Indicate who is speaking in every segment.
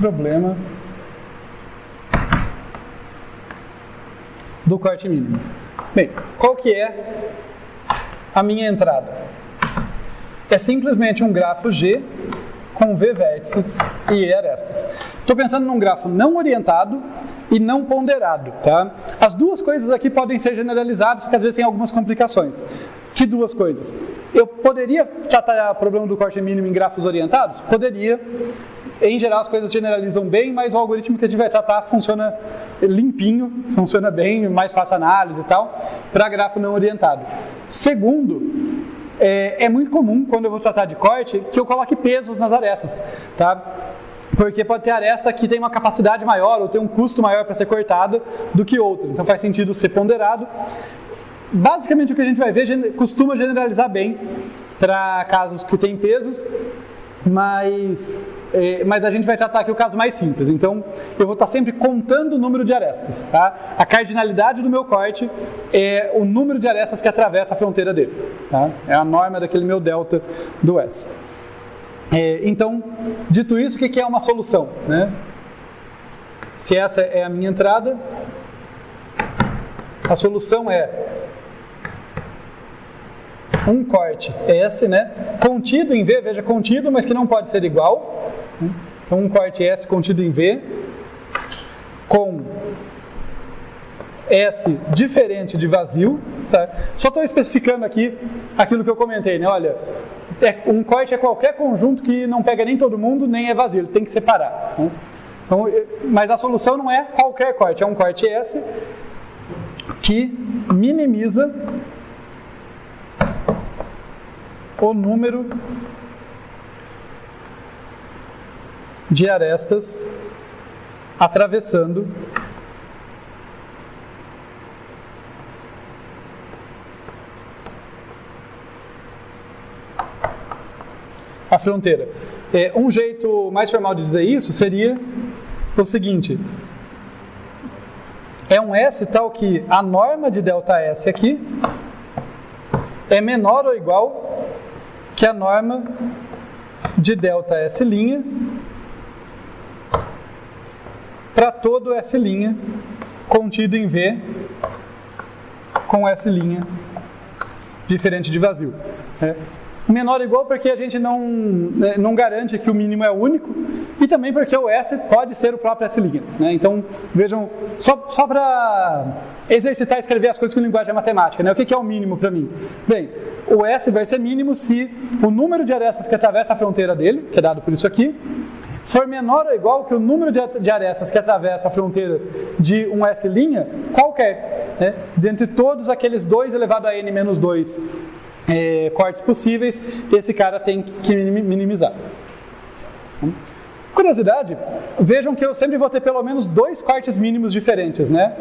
Speaker 1: problema do corte mínimo. Bem, qual que é a minha entrada? É simplesmente um grafo G com V vértices e E arestas. Estou pensando num grafo não orientado e não ponderado, tá? As duas coisas aqui podem ser generalizadas, porque às vezes tem algumas complicações. Que duas coisas? Eu poderia tratar o problema do corte mínimo em grafos orientados? Poderia. Em geral as coisas generalizam bem, mas o algoritmo que a gente vai tratar funciona limpinho, funciona bem, mais fácil análise e tal, para grafo não orientado. Segundo, é muito comum, quando eu vou tratar de corte, que eu coloque pesos nas arestas, tá? Porque pode ter aresta que tem uma capacidade maior ou tem um custo maior para ser cortada do que outra. Então faz sentido ser ponderado. Basicamente o que a gente vai ver costuma generalizar bem para casos que tem pesos, mas a gente vai tratar aqui o caso mais simples. Então eu vou estar sempre contando o número de arestas, tá? A cardinalidade do meu corte é o número de arestas que atravessa a fronteira dele, tá? É a norma daquele meu delta do S. Então, dito isso, o que é uma solução, né? Se essa é a minha entrada, a solução é um corte S, né? Contido em V, veja, contido, mas que não pode ser igual. Então, um corte S contido em V, com S diferente de vazio, sabe? Só estou especificando aqui aquilo que eu comentei, né? Olha, um corte é qualquer conjunto que não pega nem todo mundo, nem é vazio, ele tem que separar, né? Então, mas a solução não é qualquer corte, é um corte S que minimiza o número de arestas atravessando a fronteira. Um jeito mais formal de dizer isso seria o seguinte: é um S tal que a norma de ΔS aqui é menor ou igual que a norma de ΔS' para todo S' contido em V com S' diferente de vazio. Menor ou igual porque a gente não garante que o mínimo é único e também porque o S pode ser o próprio S', né? Então, vejam, só para exercitar e escrever as coisas com linguagem matemática, né? O que é o mínimo para mim? Bem, o S vai ser mínimo se o número de arestas que atravessa a fronteira dele, que é dado por isso aqui, for menor ou igual que o número de arestas que atravessa a fronteira de um S' qualquer, né? Dentre todos aqueles 2 elevado a n menos 2 cortes possíveis, esse cara tem que minimizar. Curiosidade, vejam que eu sempre vou ter pelo menos 2 cortes mínimos diferentes, né?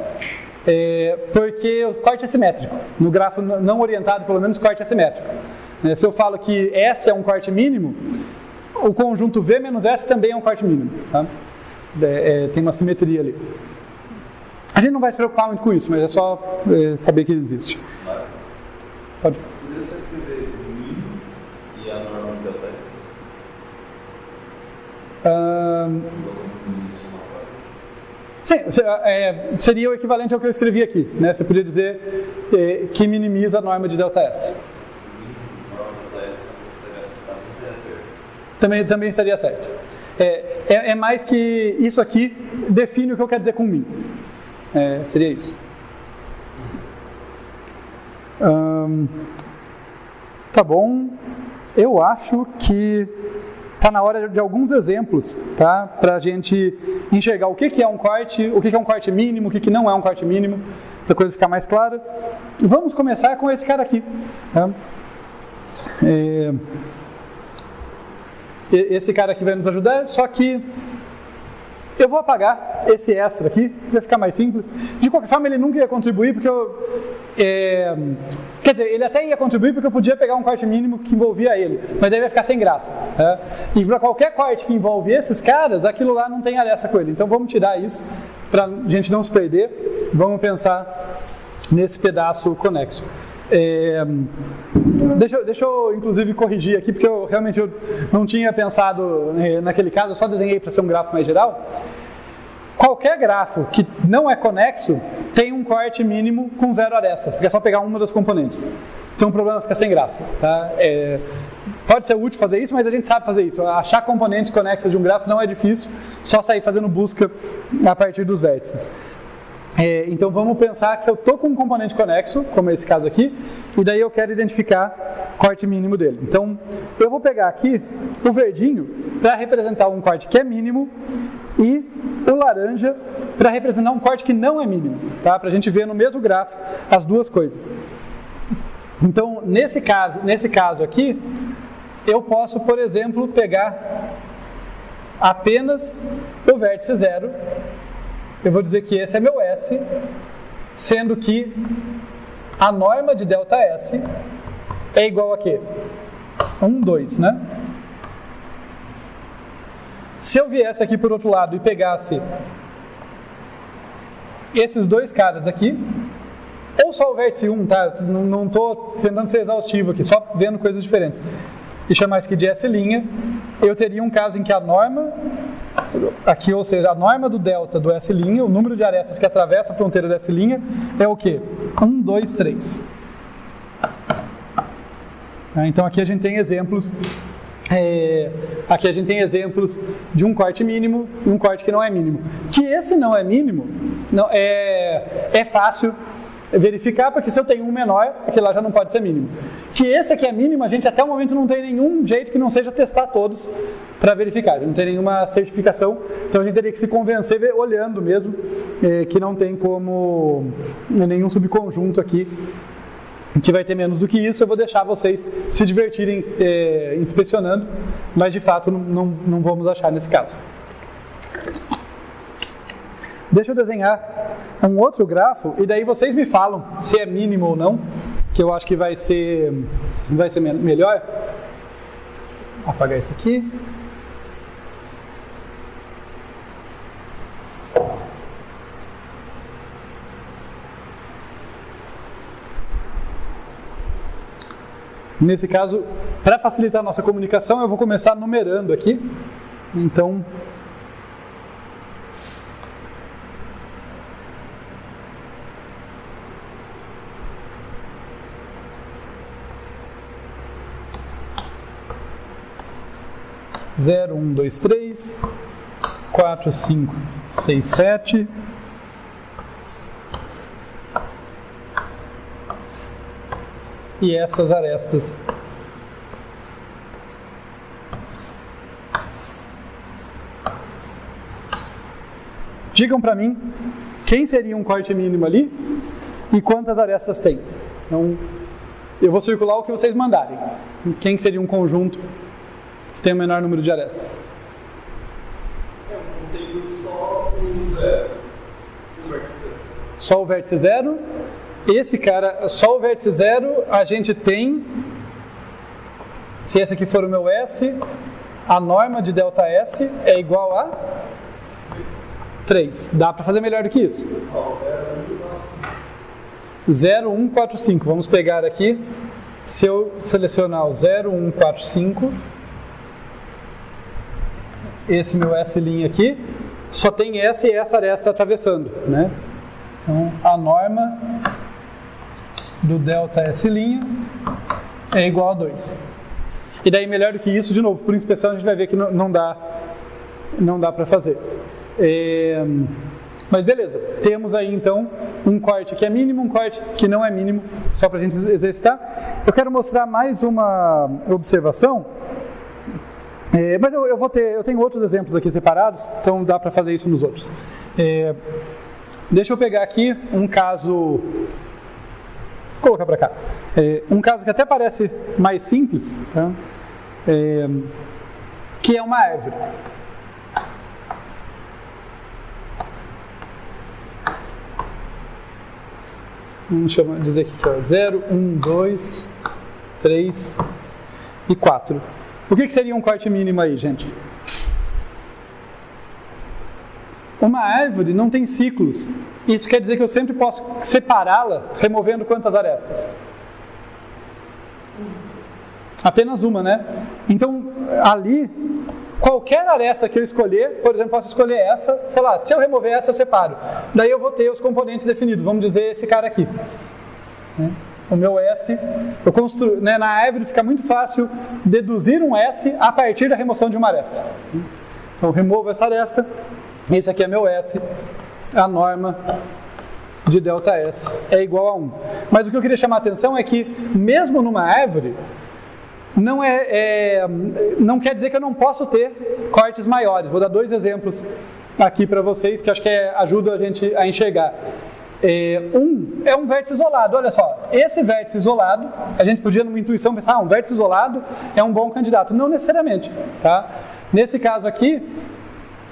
Speaker 1: Porque o corte é simétrico. No grafo não orientado, pelo menos, corte é simétrico. Se eu falo que S é um corte mínimo, o conjunto V menos S também é um corte mínimo, tá? Tem uma simetria ali. A gente não vai se preocupar muito com isso, mas é só saber que ele existe. Pode.
Speaker 2: Poderia só escrever o mínimo e a norma de ΔS?
Speaker 1: Sim, seria o equivalente ao que eu escrevi aqui, né? Você poderia dizer que minimiza a norma de ΔS. Também seria certo. É mais que isso aqui define o que eu quero dizer com min. Seria isso. Tá bom. Eu acho que está na hora de alguns exemplos, tá? Para a gente enxergar o que é um corte, o que é um corte mínimo, o que não é um corte mínimo, para a coisa ficar mais clara. Vamos começar com esse cara aqui, tá? Esse cara aqui vai nos ajudar, só que eu vou apagar esse extra aqui, vai ficar mais simples. De qualquer forma, ele nunca ia contribuir, porque quer dizer, ele até ia contribuir porque eu podia pegar um corte mínimo que envolvia ele, mas daí vai ficar sem graça. E para qualquer corte que envolve esses caras, aquilo lá não tem aresta com ele. Então vamos tirar isso, para a gente não se perder. Vamos pensar nesse pedaço conexo. Deixa eu, inclusive, corrigir aqui, porque eu realmente não tinha pensado naquele caso, eu só desenhei para ser um grafo mais geral. Qualquer grafo que não é conexo tem um corte mínimo com 0 arestas, porque é só pegar uma das componentes. Então o problema fica sem graça. Tá? Pode ser útil fazer isso, mas a gente sabe fazer isso. Achar componentes conexas de um grafo não é difícil, só sair fazendo busca a partir dos vértices. Então vamos pensar que eu estou com um componente conexo, como esse caso aqui, e daí eu quero identificar o corte mínimo dele. Então eu vou pegar aqui o verdinho para representar um corte que é mínimo e o laranja para representar um corte que não é mínimo, tá? Para a gente ver no mesmo grafo as duas coisas. Então nesse caso aqui, eu posso, por exemplo, pegar apenas o vértice 0. Eu vou dizer que esse é meu S, sendo que a norma de ΔS é igual a quê? 1, 2, né? Se eu viesse aqui por outro lado e pegasse esses dois caras aqui, ou só o vértice 1, tá? Não estou tentando ser exaustivo aqui, só vendo coisas diferentes. E chamar isso aqui de S', eu teria um caso em que a norma, aqui, ou seja, a norma do delta do S', o número de arestas que atravessa a fronteira do S', é o quê? 1, 2, 3. Então aqui a gente tem exemplos. Aqui a gente tem exemplos de um corte mínimo e um corte que não é mínimo. Que esse não é mínimo, é fácil verificar, porque se eu tenho um menor, aquele lá já não pode ser mínimo. Que esse aqui é mínimo, a gente até o momento não tem nenhum jeito que não seja testar todos para verificar. A gente não tem nenhuma certificação, então a gente teria que se convencer olhando mesmo que não tem como nenhum subconjunto aqui que vai ter menos do que isso. Eu vou deixar vocês se divertirem inspecionando, mas de fato não vamos achar nesse caso. Deixa eu desenhar um outro grafo e daí vocês me falam se é mínimo ou não, que eu acho que vai ser melhor. Vou apagar isso aqui. Nesse caso, para facilitar a nossa comunicação, eu vou começar numerando aqui. Então, zero, 1, 2, 3, 4, 5, 6, 7. E essas arestas. Digam para mim quem seria um corte mínimo ali e quantas arestas tem. Então, eu vou circular o que vocês mandarem. Quem seria um conjunto que tem o menor número de arestas?
Speaker 2: Eu tenho só o 0. O vértice 0.
Speaker 1: Só o vértice 0. Esse cara, só o vértice 0, a gente tem, se esse aqui for o meu S, a norma de ΔS é igual a 3. Dá para fazer melhor do que isso? 0, 1, 4, 5. Vamos pegar aqui, se eu selecionar o 0, 1, 4, 5, esse meu S' aqui, só tem essa e essa aresta atravessando, né? Então, a norma do ΔS' é igual a 2. E daí, melhor do que isso, de novo, por inspeção a gente vai ver que não dá para fazer. Mas beleza, temos aí então um corte que é mínimo, um corte que não é mínimo, só para a gente exercitar. Eu quero mostrar mais uma observação, mas eu tenho outros exemplos aqui separados, então dá para fazer isso nos outros. Deixa eu pegar aqui um caso. Vou colocar para cá. Um caso que até parece mais simples, tá? Que é uma árvore. Vamos dizer aqui que é 0, 1, 2, 3 e 4. O que seria um corte mínimo aí, gente? Uma árvore não tem ciclos. Isso quer dizer que eu sempre posso separá-la removendo quantas arestas? Apenas uma, né? Então, ali, qualquer aresta que eu escolher, por exemplo, posso escolher essa, falar, se eu remover essa, eu separo. Daí eu vou ter os componentes definidos, vamos dizer esse cara aqui. O meu S, eu construo, né, na Árvore fica muito fácil deduzir um S a partir da remoção de uma aresta. Então, eu removo essa aresta, esse aqui é meu S, a norma de ΔS é igual a 1. Mas o que eu queria chamar a atenção é que, mesmo numa árvore, não quer dizer que eu não posso ter cortes maiores. Vou dar 2 exemplos aqui para vocês, que acho que ajuda a gente a enxergar. Um é um vértice isolado, olha só, esse vértice isolado, a gente podia numa intuição pensar, um vértice isolado é um bom candidato, não necessariamente, tá? Nesse caso aqui,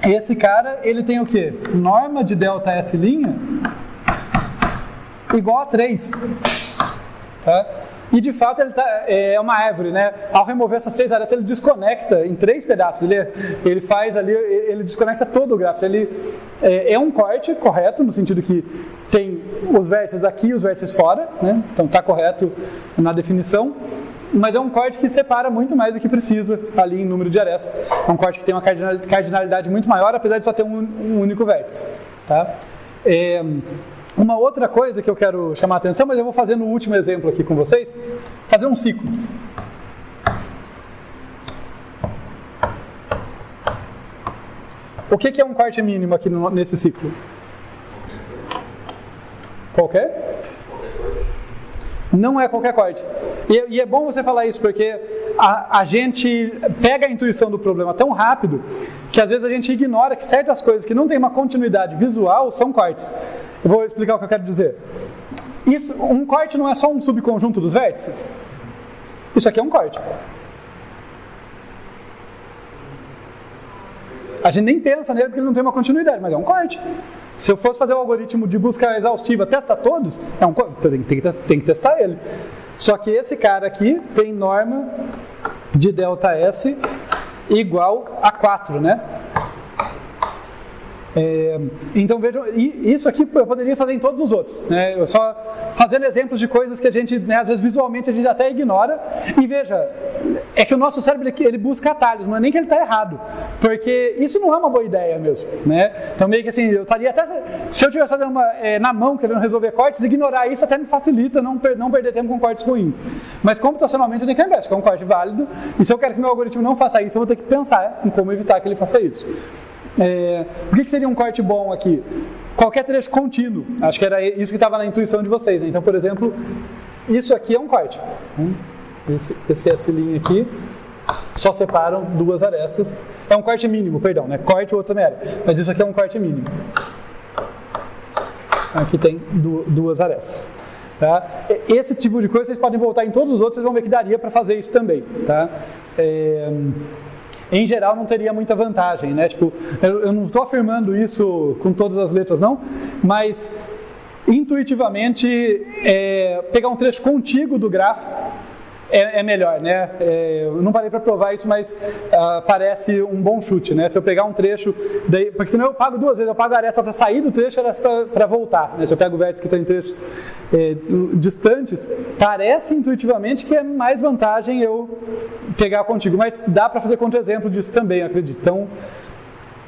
Speaker 1: esse cara, ele tem o quê? Norma de ΔS' igual a 3, tá? E de fato ele é uma árvore, né? Ao remover essas 3 arestas, ele desconecta em 3 pedaços. Ele faz ali, ele desconecta todo o grafo. Ele é um corte correto, no sentido que tem os vértices aqui e os vértices fora, né? Então está correto na definição. Mas é um corte que separa muito mais do que precisa ali em número de arestas. É um corte que tem uma cardinalidade muito maior, apesar de só ter um único vértice, tá? Uma outra coisa que eu quero chamar a atenção, mas eu vou fazer no último exemplo aqui com vocês, fazer um ciclo. O que é um corte mínimo aqui nesse ciclo? Qualquer? Não é qualquer corte. E é bom você falar isso, porque a gente pega a intuição do problema tão rápido que às vezes a gente ignora que certas coisas que não têm uma continuidade visual são cortes. Eu vou explicar o que eu quero dizer. Um corte não é só um subconjunto dos vértices. Isso aqui é um corte. A gente nem pensa nele porque ele não tem uma continuidade, mas é um corte. Se eu fosse fazer o algoritmo de busca exaustiva, testa todos, é um corte, tem que testar ele. Só que esse cara aqui tem norma de ΔS igual a 4, né? Então vejam, isso aqui eu poderia fazer em todos os outros, né? Eu só fazendo exemplos de coisas que a gente, né, às vezes visualmente a gente até ignora. E veja, é que o nosso cérebro ele busca atalhos, não é nem que ele está errado, porque isso não é uma boa ideia mesmo, né? Então meio que assim, eu estaria até, se eu estivesse fazendo na mão querendo resolver cortes, ignorar isso até me facilita não perder tempo com cortes ruins. Mas computacionalmente eu tenho que lembrar, isso é um corte válido, e se eu quero que meu algoritmo não faça isso, eu vou ter que pensar em como evitar que ele faça isso. O que seria um corte bom aqui? Qualquer trecho contínuo. Acho que era isso que estava na intuição de vocês, né? Então, por exemplo, isso aqui é um corte. Esse S' aqui só separam 2 arestas. É um corte mínimo, perdão, né? Corte o outro também era. Mas isso aqui é um corte mínimo. Aqui tem 2 arestas. Tá? Esse tipo de coisa vocês podem voltar em todos os outros, vocês vão ver que daria para fazer isso também. Tá? Em geral não teria muita vantagem, né? Tipo, eu não estou afirmando isso com todas as letras não, mas intuitivamente pegar um trecho contíguo do grafo é melhor, né? Eu não parei para provar isso, mas parece um bom chute, né? Se eu pegar um trecho, porque senão eu pago 2 vezes, eu pago a aresta para sair do trecho e a aresta para voltar, né? Se eu pego o vértice que está em trechos distantes, parece intuitivamente que é mais vantagem eu pegar contigo, mas dá para fazer contra-exemplo disso também, acredito. Então,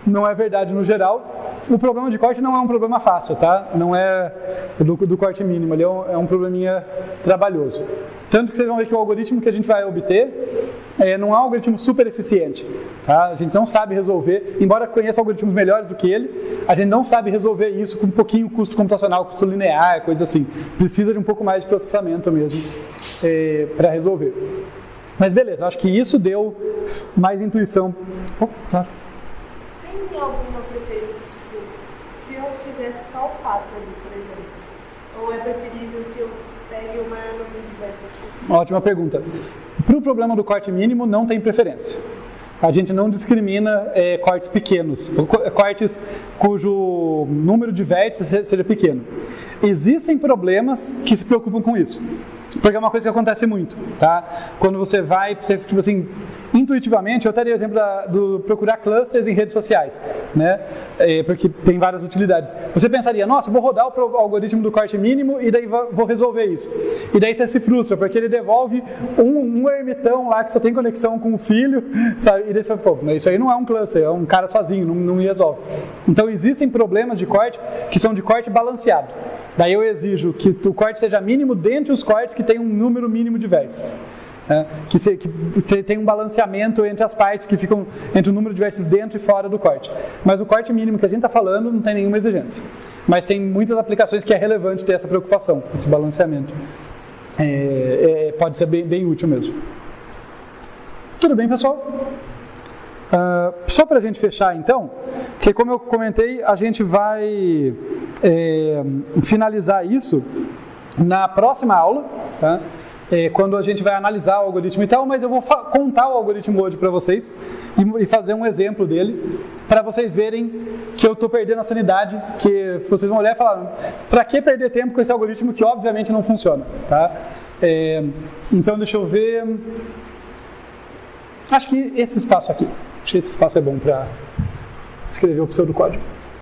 Speaker 1: não é verdade no geral. O problema de corte não é um problema fácil, tá? Não é do corte mínimo, ele é um probleminha trabalhoso. Tanto que vocês vão ver que o algoritmo que a gente vai obter não é um algoritmo super eficiente. Tá? A gente não sabe resolver, embora conheça algoritmos melhores do que ele, a gente não sabe resolver isso com um pouquinho custo computacional, custo linear, coisa assim. Precisa de um pouco mais de processamento mesmo para resolver. Mas beleza, eu acho que isso deu mais intuição. Claro.
Speaker 3: Tem alguma preferência, tipo, se eu fizesse só o 4 ali, por exemplo? Ou é preferível que eu pegue o maior número de vértices?
Speaker 1: Ótima pergunta. Para o problema do corte mínimo, não tem preferência. A gente não discrimina cortes pequenos, cortes cujo número de vértices seja pequeno. Existem problemas que se preocupam com isso. Porque é uma coisa que acontece muito, tá? Quando você tipo assim, intuitivamente, eu teria o exemplo do procurar clusters em redes sociais, né? Porque tem várias utilidades. Você pensaria, nossa, vou rodar o algoritmo do corte mínimo e daí vou resolver isso. E daí você se frustra, porque ele devolve um ermitão lá que só tem conexão com o filho, sabe? E daí você fala, pô, mas isso aí não é um cluster, é um cara sozinho, não me resolve. Então existem problemas de corte que são de corte balanceado. Daí eu exijo que o corte seja mínimo dentre os cortes que tem um número mínimo de vértices. Que tem um balanceamento entre as partes que ficam entre o número de vértices dentro e fora do corte. Mas o corte mínimo que a gente está falando não tem nenhuma exigência. Mas tem muitas aplicações que é relevante ter essa preocupação, esse balanceamento. Pode ser bem útil mesmo. Tudo bem, pessoal? Só para a gente fechar então, porque como eu comentei, a gente vai finalizar isso na próxima aula, tá? Quando a gente vai analisar o algoritmo e tal, mas eu vou contar o algoritmo hoje para vocês e fazer um exemplo dele, para vocês verem que eu estou perdendo a sanidade, que vocês vão olhar e falar, para que perder tempo com esse algoritmo que obviamente não funciona, tá? Então deixa eu ver, acho que esse espaço aqui é bom para escrever o pseudocódigo.